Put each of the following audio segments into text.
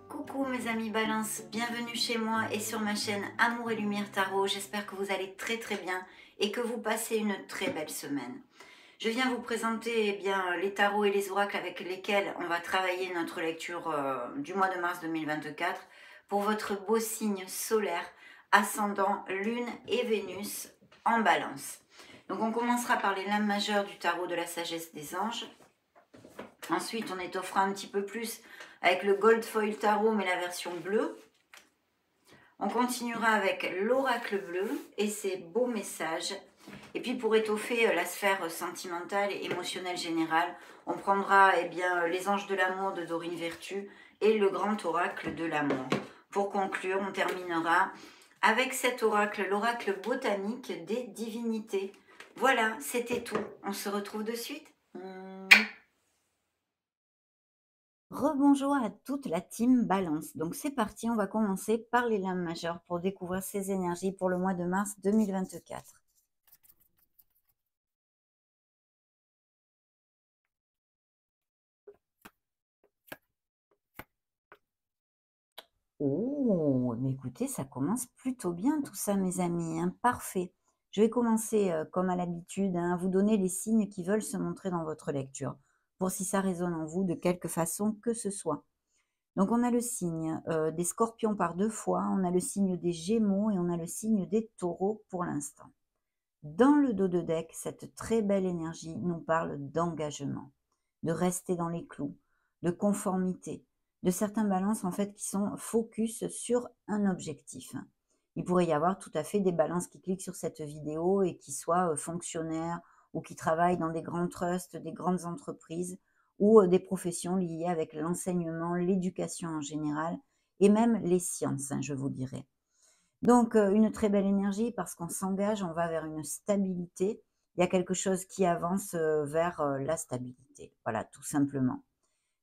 Coucou mes amis Balance, bienvenue chez moi et sur ma chaîne Amour et Lumière Tarot. J'espère que vous allez très très bien et que vous passez une très belle semaine. Je viens vous présenter les tarots et les oracles avec lesquels on va travailler notre lecture du mois de mars 2024 pour votre beau signe solaire, ascendant, lune et Vénus en Balance. Donc on commencera par les lames majeures du tarot de la sagesse des anges. Ensuite, on étoffera un petit peu plus avec le Gold Foil Tarot, mais la version bleue. On continuera avec l'oracle bleu et ses beaux messages. Et puis, pour étoffer la sphère sentimentale et émotionnelle générale, on prendra les anges de l'amour de Dorine Vertu et le grand oracle de l'amour. Pour conclure, on terminera avec cet oracle, l'oracle botanique des divinités. Voilà, c'était tout. On se retrouve de suite. Rebonjour à toute la team Balance. Donc c'est parti, on va commencer par les lames majeures pour découvrir ces énergies pour le mois de mars 2024. Oh, mais écoutez, ça commence plutôt bien tout ça mes amis, hein, parfait. Je vais commencer comme à l'habitude à vous donner les signes qui veulent se montrer dans votre lecture, pour si ça résonne en vous de quelque façon que ce soit. Donc on a le signe des scorpions par 2 fois, on a le signe des gémeaux et on a le signe des taureaux pour l'instant. Dans le dos de deck, cette très belle énergie nous parle d'engagement, de rester dans les clous, de conformité, de certains balances en fait qui sont focus sur un objectif. Il pourrait y avoir tout à fait des balances qui cliquent sur cette vidéo et qui soient fonctionnaires ou qui travaillent dans des grands trusts, des grandes entreprises ou des professions liées avec l'enseignement, l'éducation en général et même les sciences, je vous dirais. Donc, une très belle énergie parce qu'on s'engage, on va vers une stabilité. Il y a quelque chose qui avance vers la stabilité. Voilà, tout simplement.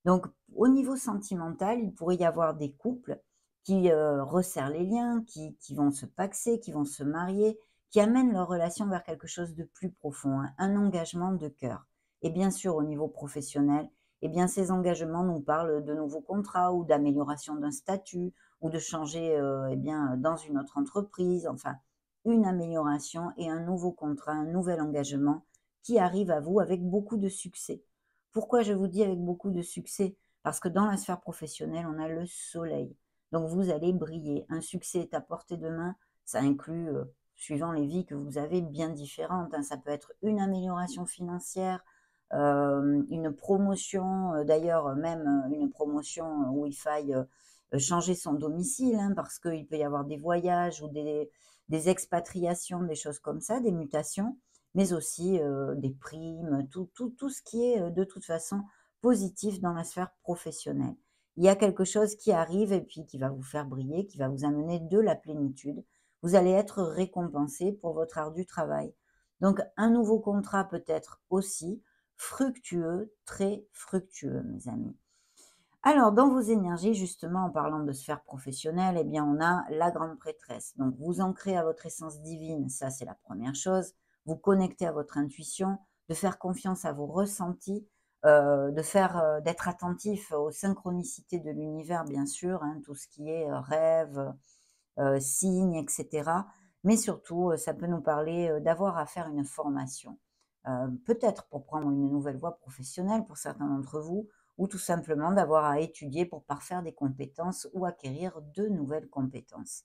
Donc, au niveau sentimental, il pourrait y avoir des couples qui resserrent les liens, qui vont se paxer, qui vont se marier, qui amènent leur relation vers quelque chose de plus profond, hein, un engagement de cœur. Et bien sûr, au niveau professionnel, eh bien, ces engagements nous parlent de nouveaux contrats ou d'amélioration d'un statut ou de changer dans une autre entreprise. Enfin, une amélioration et un nouveau contrat, un nouvel engagement qui arrive à vous avec beaucoup de succès. Pourquoi je vous dis avec beaucoup de succès? Parce que dans la sphère professionnelle, on a le soleil. Donc, vous allez briller. Un succès est à portée de main. Ça inclut, suivant les vies que vous avez, bien différentes, hein. Ça peut être une amélioration financière, une promotion, d'ailleurs même une promotion où il faille changer son domicile, hein, parce qu'il peut y avoir des voyages ou des expatriations, des choses comme ça, des mutations, mais aussi des primes, tout ce qui est de toute façon positif dans la sphère professionnelle. Il y a quelque chose qui arrive et puis qui va vous faire briller, qui va vous amener de la plénitude. Vous allez être récompensé pour votre ardu travail. Donc un nouveau contrat peut être aussi fructueux, très fructueux, mes amis. Alors, dans vos énergies, justement, en parlant de sphère professionnelle, eh bien, on a la grande prêtresse. Donc, vous ancrez à votre essence divine, ça, c'est la première chose. Vous connectez à votre intuition, de faire confiance à vos ressentis, d'être attentif aux synchronicités de l'univers, bien sûr, hein, tout ce qui est rêve, signes, etc. Mais surtout, ça peut nous parler d'avoir à faire une formation. Peut-être pour prendre une nouvelle voie professionnelle pour certains d'entre vous, ou tout simplement d'avoir à étudier pour parfaire des compétences ou acquérir de nouvelles compétences.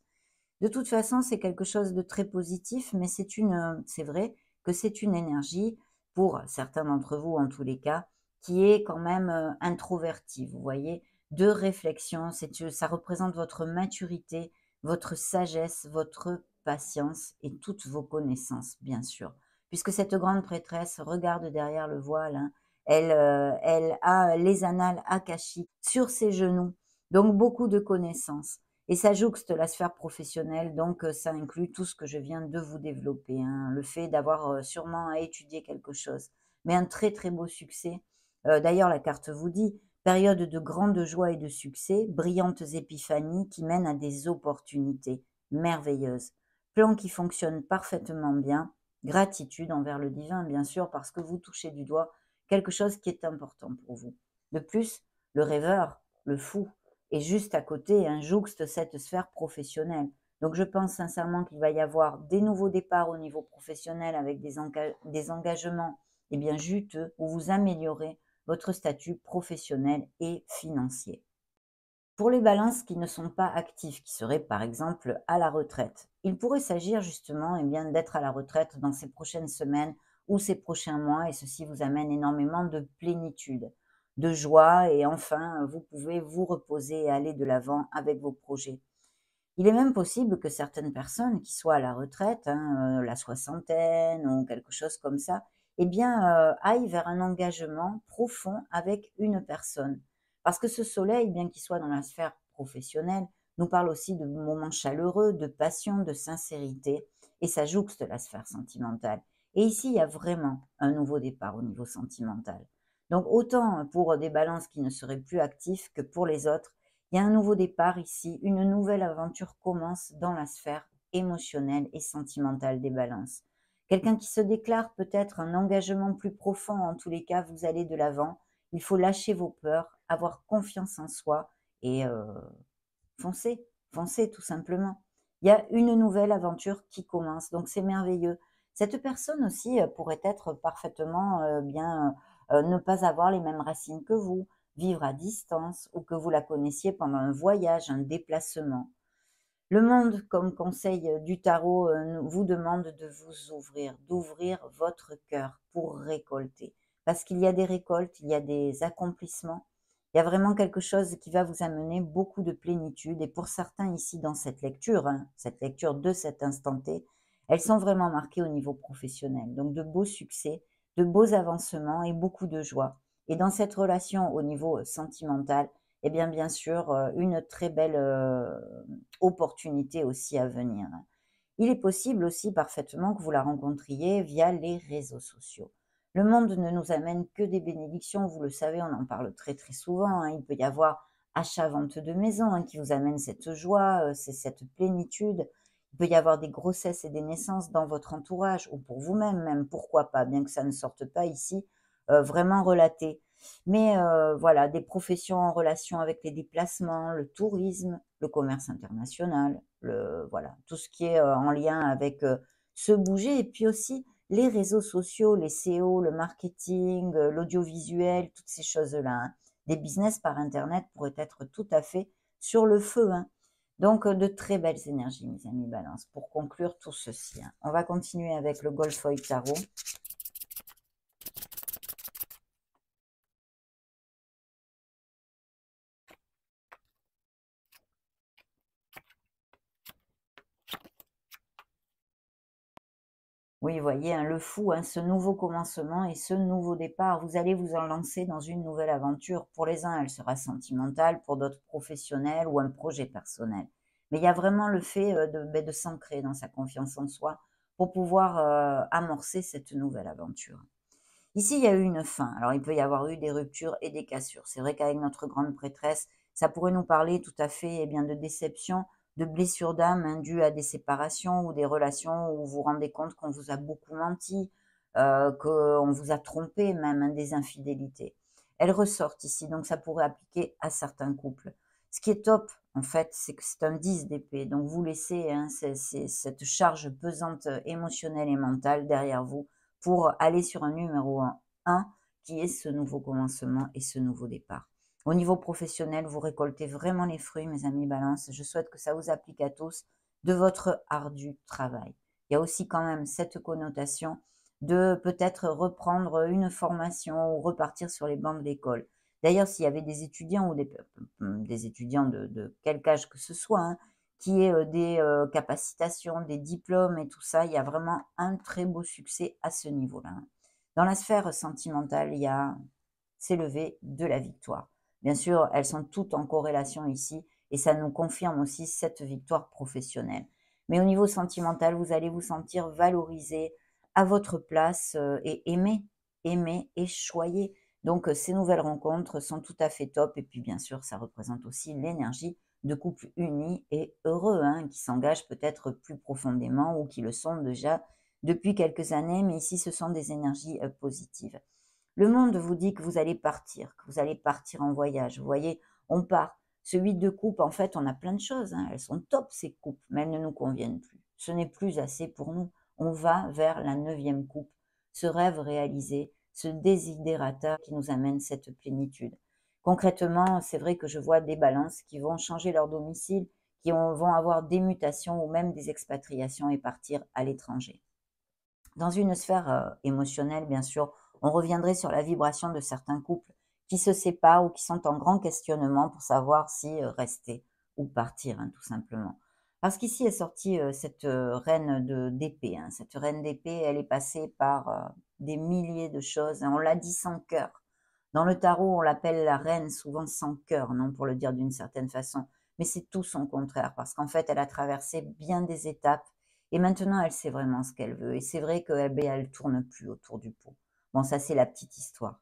De toute façon, c'est quelque chose de très positif, mais c'est vrai que c'est une énergie, pour certains d'entre vous en tous les cas, qui est quand même introvertie, vous voyez, de réflexion, ça représente votre maturité, votre sagesse, votre patience et toutes vos connaissances, bien sûr. Puisque cette grande prêtresse regarde derrière le voile, hein, elle a les annales akashiques sur ses genoux, donc beaucoup de connaissances. Et ça jouxte la sphère professionnelle, donc ça inclut tout ce que je viens de vous développer, hein, le fait d'avoir sûrement à étudier quelque chose. Mais un très très beau succès. D'ailleurs, la carte vous dit, période de grande joie et de succès, brillantes épiphanies qui mènent à des opportunités merveilleuses. plan qui fonctionne parfaitement bien, gratitude envers le divin, bien sûr, parce que vous touchez du doigt quelque chose qui est important pour vous. De plus, le rêveur, le fou, est juste à côté, jouxte cette sphère professionnelle. Donc je pense sincèrement qu'il va y avoir des nouveaux départs au niveau professionnel avec des engagements bien juteux où vous améliorez votre statut professionnel et financier. Pour les balances qui ne sont pas actifs, qui seraient par exemple à la retraite, il pourrait s'agir justement bien, d'être à la retraite dans ces prochaines semaines ou ces prochains mois et ceci vous amène énormément de plénitude, de joie et enfin vous pouvez vous reposer et aller de l'avant avec vos projets. Il est même possible que certaines personnes qui soient à la retraite, la soixantaine ou quelque chose comme ça, aillent vers un engagement profond avec une personne. Parce que ce soleil, bien qu'il soit dans la sphère professionnelle, nous parle aussi de moments chaleureux, de passion, de sincérité, et ça jouxte la sphère sentimentale. Et ici, il y a vraiment un nouveau départ au niveau sentimental. Donc autant pour des balances qui ne seraient plus actifs que pour les autres, il y a un nouveau départ ici, une nouvelle aventure commence dans la sphère émotionnelle et sentimentale des balances. Quelqu'un qui se déclare peut-être un engagement plus profond, en tous les cas, vous allez de l'avant. Il faut lâcher vos peurs, avoir confiance en soi et foncer, foncer tout simplement. Il y a une nouvelle aventure qui commence, donc c'est merveilleux. Cette personne aussi pourrait être parfaitement ne pas avoir les mêmes racines que vous, vivre à distance ou que vous la connaissiez pendant un voyage, un déplacement. Le monde, comme conseil du tarot, vous demande de vous ouvrir, d'ouvrir votre cœur pour récolter. Parce qu'il y a des récoltes, il y a des accomplissements, il y a vraiment quelque chose qui va vous amener beaucoup de plénitude. Et pour certains ici dans cette lecture de cet instant T, elles sont vraiment marquées au niveau professionnel. Donc de beaux succès, de beaux avancements et beaucoup de joie. Et dans cette relation au niveau sentimental, bien sûr, une très belle opportunité aussi à venir. Il est possible aussi parfaitement que vous la rencontriez via les réseaux sociaux. Le monde ne nous amène que des bénédictions, vous le savez, on en parle très très souvent. Il peut y avoir achat-vente de maison qui vous amène cette joie, c'est cette plénitude. Il peut y avoir des grossesses et des naissances dans votre entourage ou pour vous-même, même pourquoi pas, bien que ça ne sorte pas ici, vraiment relaté. Mais voilà, des professions en relation avec les déplacements, le tourisme, le commerce international, voilà, tout ce qui est en lien avec se bouger et puis aussi les réseaux sociaux, les SEO, le marketing, l'audiovisuel, toutes ces choses-là. Des business par Internet pourraient être tout à fait sur le feu. Donc, de très belles énergies, mes amis Balance, pour conclure tout ceci. On va continuer avec le Goldfoil Tarot. Oui, vous voyez, le fou, ce nouveau commencement et ce nouveau départ, vous allez vous en lancer dans une nouvelle aventure. Pour les uns, elle sera sentimentale, pour d'autres professionnelle ou un projet personnel. Mais il y a vraiment le fait de s'ancrer dans sa confiance en soi pour pouvoir amorcer cette nouvelle aventure. Ici, il y a eu une fin. Alors, il peut y avoir eu des ruptures et des cassures. C'est vrai qu'avec notre grande prêtresse, ça pourrait nous parler tout à fait de déception, de blessures d'âme dues à des séparations ou des relations où vous vous rendez compte qu'on vous a beaucoup menti, qu'on vous a trompé même, des infidélités. Elles ressortent ici, donc ça pourrait appliquer à certains couples. Ce qui est top, en fait, c'est que c'est un 10 d'épée. Donc, vous laissez cette charge pesante émotionnelle et mentale derrière vous pour aller sur un numéro 1 qui est ce nouveau commencement et ce nouveau départ. Au niveau professionnel, vous récoltez vraiment les fruits, mes amis Balance. Je souhaite que ça vous applique à tous de votre ardu travail. Il y a aussi quand même cette connotation de peut-être reprendre une formation ou repartir sur les bancs d'école. D'ailleurs, s'il y avait des étudiants ou des étudiants de quelque âge que ce soit, qui est des capacitations, des diplômes et tout ça, il y a vraiment un très beau succès à ce niveau-là. Dans la sphère sentimentale, il y a s'élever de la victoire. Bien sûr, elles sont toutes en corrélation ici et ça nous confirme aussi cette victoire professionnelle. Mais au niveau sentimental, vous allez vous sentir valorisé à votre place et aimer et choyer. Donc, ces nouvelles rencontres sont tout à fait top. Et puis, bien sûr, ça représente aussi l'énergie de couples unis et heureux, hein, qui s'engagent peut-être plus profondément ou qui le sont déjà depuis quelques années, mais ici ce sont des énergies positives. Le monde vous dit que vous allez partir en voyage. Vous voyez, on part. Ce 8 de coupe, en fait, on a plein de choses, hein. Elles sont top, ces coupes, mais elles ne nous conviennent plus. Ce n'est plus assez pour nous. On va vers la 9e coupe, ce rêve réalisé, ce desiderata qui nous amène cette plénitude. Concrètement, c'est vrai que je vois des balances qui vont changer leur domicile, vont avoir des mutations ou même des expatriations et partir à l'étranger. Dans une sphère émotionnelle, bien sûr, on reviendrait sur la vibration de certains couples qui se séparent ou qui sont en grand questionnement pour savoir si rester ou partir, hein, tout simplement. Parce qu'ici est sortie cette reine d'épée, hein. Cette reine d'épée, elle est passée par des milliers de choses, hein. On l'a dit sans cœur. Dans le tarot, on l'appelle la reine souvent sans cœur, non, pour le dire d'une certaine façon. Mais c'est tout son contraire, parce qu'en fait, elle a traversé bien des étapes et maintenant, elle sait vraiment ce qu'elle veut. Et c'est vrai qu'elle elle tourne plus autour du pot. Bon, ça, c'est la petite histoire.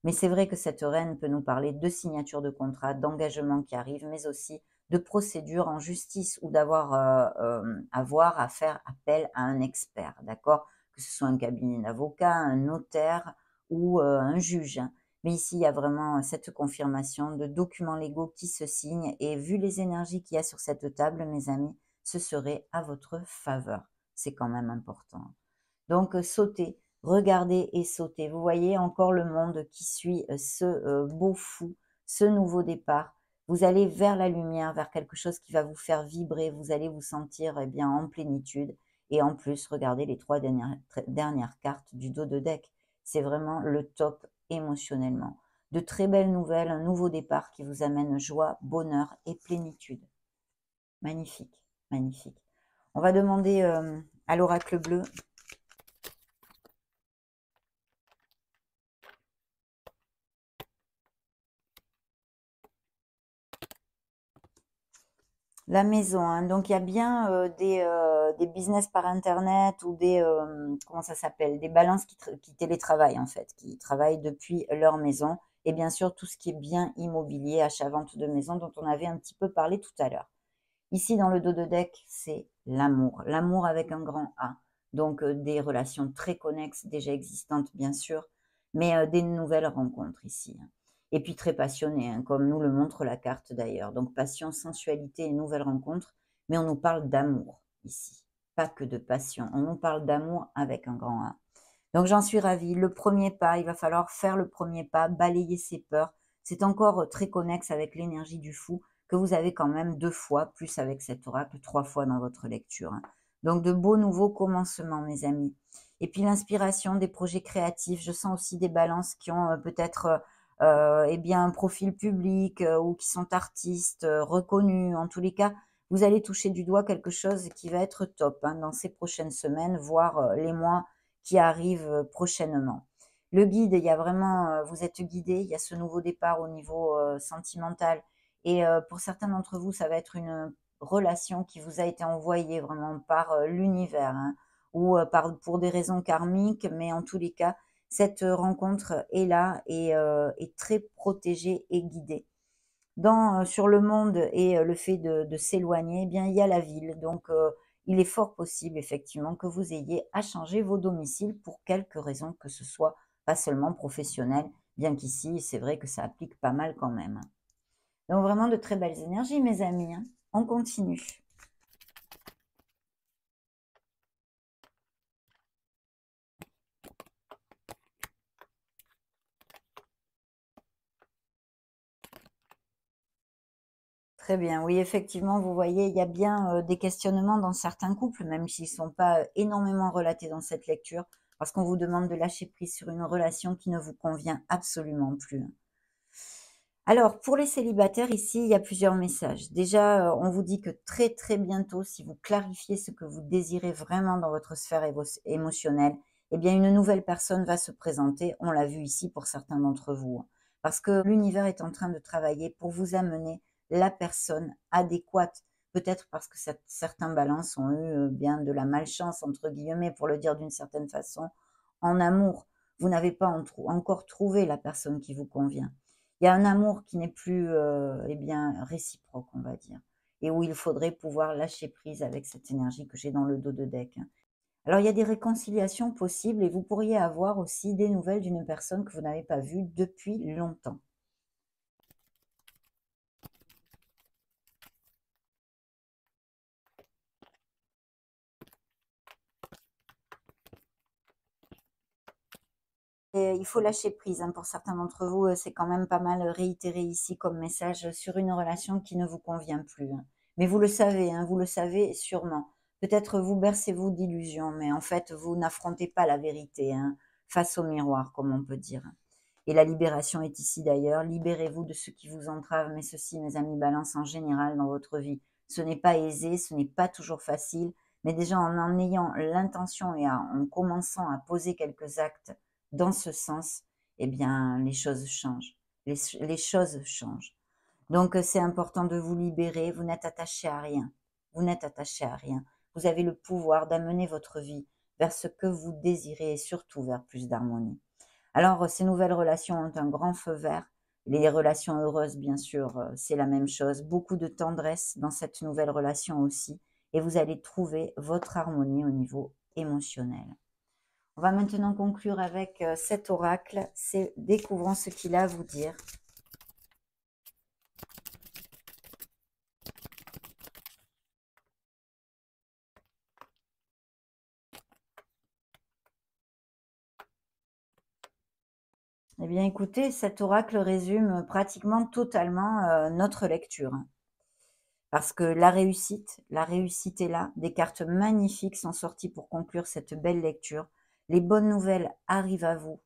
Mais c'est vrai que cette reine peut nous parler de signatures de contrats, d'engagements qui arrivent, mais aussi de procédures en justice ou avoir à faire appel à un expert, d'accord? Que ce soit un cabinet d'avocat, un notaire ou un juge, hein. Mais ici, il y a vraiment cette confirmation de documents légaux qui se signent. Et vu les énergies qu'il y a sur cette table, mes amis, ce serait à votre faveur. C'est quand même important. Donc, sautez, regardez et sautez. Vous voyez encore le monde qui suit ce beau fou, ce nouveau départ. Vous allez vers la lumière, vers quelque chose qui va vous faire vibrer. Vous allez vous sentir bien en plénitude. Et en plus, regardez les 3 dernières cartes du dos de deck. C'est vraiment le top émotionnellement. De très belles nouvelles, un nouveau départ qui vous amène joie, bonheur et plénitude. Magnifique, magnifique. On va demander à l'oracle bleu. La maison, hein. Donc il y a bien des business par internet ou comment ça s'appelle, des balances qui télétravaillent en fait, qui travaillent depuis leur maison. Et bien sûr, tout ce qui est bien immobilier, achat-vente de maison dont on avait un petit peu parlé tout à l'heure. Ici, dans le dos de deck, c'est l'amour. L'amour avec un grand A. Donc, des relations très connexes, déjà existantes, bien sûr, mais des nouvelles rencontres ici, hein. Et puis très passionné, hein, comme nous le montre la carte d'ailleurs. Donc, passion, sensualité et nouvelles rencontres, mais on nous parle d'amour ici. Pas que de passion, on nous parle d'amour avec un grand A. Donc, j'en suis ravie. Le premier pas, il va falloir faire le premier pas, balayer ses peurs. C'est encore très connexe avec l'énergie du fou que vous avez quand même 2 fois, plus avec cet oracle, 3 fois dans votre lecture, hein. Donc, de beaux nouveaux commencements, mes amis. Et puis, l'inspiration des projets créatifs. Je sens aussi des balances qui ont peut-être eh bien, un profil public ou qui sont artistes reconnus. En tous les cas, vous allez toucher du doigt quelque chose qui va être top, hein, dans ces prochaines semaines, voire les mois qui arrive prochainement. Le guide, il y a vraiment, vous êtes guidé, il y a ce nouveau départ au niveau sentimental. Et pour certains d'entre vous, ça va être une relation qui vous a été envoyée vraiment par l'univers, hein, ou pour des raisons karmiques, mais en tous les cas, cette rencontre est là et est très protégée et guidée. Sur le monde et le fait de s'éloigner, eh bien, il y a la ville. Donc, il est fort possible, effectivement, que vous ayez à changer vos domiciles pour quelque raison que ce soit, pas seulement professionnel, bien qu'ici, c'est vrai que ça applique pas mal quand même. Donc, vraiment de très belles énergies, mes amis, hein. On continue. Très bien, oui, effectivement, vous voyez, il y a bien des questionnements dans certains couples, même s'ils ne sont pas énormément relatés dans cette lecture, parce qu'on vous demande de lâcher prise sur une relation qui ne vous convient absolument plus. Alors, pour les célibataires, ici, il y a plusieurs messages. Déjà, on vous dit que très, très bientôt, si vous clarifiez ce que vous désirez vraiment dans votre sphère émotionnelle, eh bien, une nouvelle personne va se présenter. On l'a vu ici pour certains d'entre vous, hein. Parce que l'univers est en train de travailler pour vous amener la personne adéquate. Peut-être parce que certains balances ont eu bien de la malchance, entre guillemets, pour le dire d'une certaine façon, en amour. Vous n'avez pas encore trouvé la personne qui vous convient. Il y a un amour qui n'est plus eh bien, réciproque, on va dire, et où il faudrait pouvoir lâcher prise avec cette énergie que j'ai dans le dos de deck, hein. Alors, il y a des réconciliations possibles et vous pourriez avoir aussi des nouvelles d'une personne que vous n'avez pas vue depuis longtemps. Et il faut lâcher prise, hein, pour certains d'entre vous, c'est quand même pas mal réitéré ici comme message sur une relation qui ne vous convient plus, hein. Mais vous le savez, hein, vous le savez sûrement. Peut-être vous bercez-vous d'illusions, mais en fait, vous n'affrontez pas la vérité, hein, face au miroir, comme on peut dire. Et la libération est ici d'ailleurs. Libérez-vous de ce qui vous entrave, mais ceci, mes amis Balance, en général dans votre vie. Ce n'est pas aisé, ce n'est pas toujours facile, mais déjà en ayant l'intention et en commençant à poser quelques actes dans ce sens, eh bien, les choses changent. Les choses changent. Donc, c'est important de vous libérer. Vous n'êtes attaché à rien. Vous n'êtes attaché à rien. Vous avez le pouvoir d'amener votre vie vers ce que vous désirez et surtout vers plus d'harmonie. Alors, ces nouvelles relations ont un grand feu vert. Les relations heureuses, bien sûr, c'est la même chose. Beaucoup de tendresse dans cette nouvelle relation aussi. Et vous allez trouver votre harmonie au niveau émotionnel. On va maintenant conclure avec cet oracle. C'est découvrons ce qu'il a à vous dire. Eh bien, écoutez, cet oracle résume pratiquement totalement notre lecture, hein. Parce que la réussite est là. Des cartes magnifiques sont sorties pour conclure cette belle lecture. Les bonnes nouvelles arrivent à vous.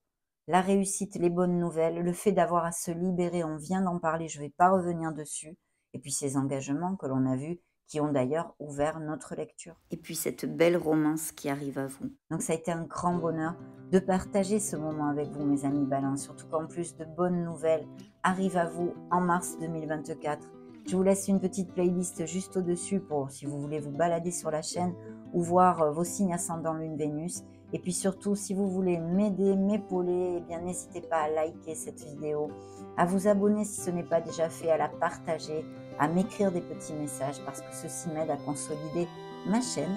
La réussite, les bonnes nouvelles, le fait d'avoir à se libérer, on vient d'en parler, je ne vais pas revenir dessus. Et puis ces engagements que l'on a vus, qui ont d'ailleurs ouvert notre lecture. Et puis cette belle romance qui arrive à vous. Donc ça a été un grand bonheur de partager ce moment avec vous, mes amis Balance. Surtout qu'en plus de bonnes nouvelles arrivent à vous en mars 2024. Je vous laisse une petite playlist juste au-dessus pour si vous voulez vous balader sur la chaîne ou voir vos signes ascendant Lune Vénus. Et puis surtout, si vous voulez m'aider, m'épauler, eh bien n'hésitez pas à liker cette vidéo, à vous abonner si ce n'est pas déjà fait, à la partager, à m'écrire des petits messages parce que ceci m'aide à consolider ma chaîne,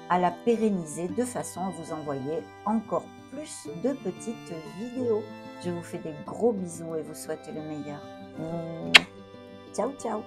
à la pérenniser de façon à vous envoyer encore plus de petites vidéos. Je vous fais des gros bisous et vous souhaite le meilleur. Ciao, ciao!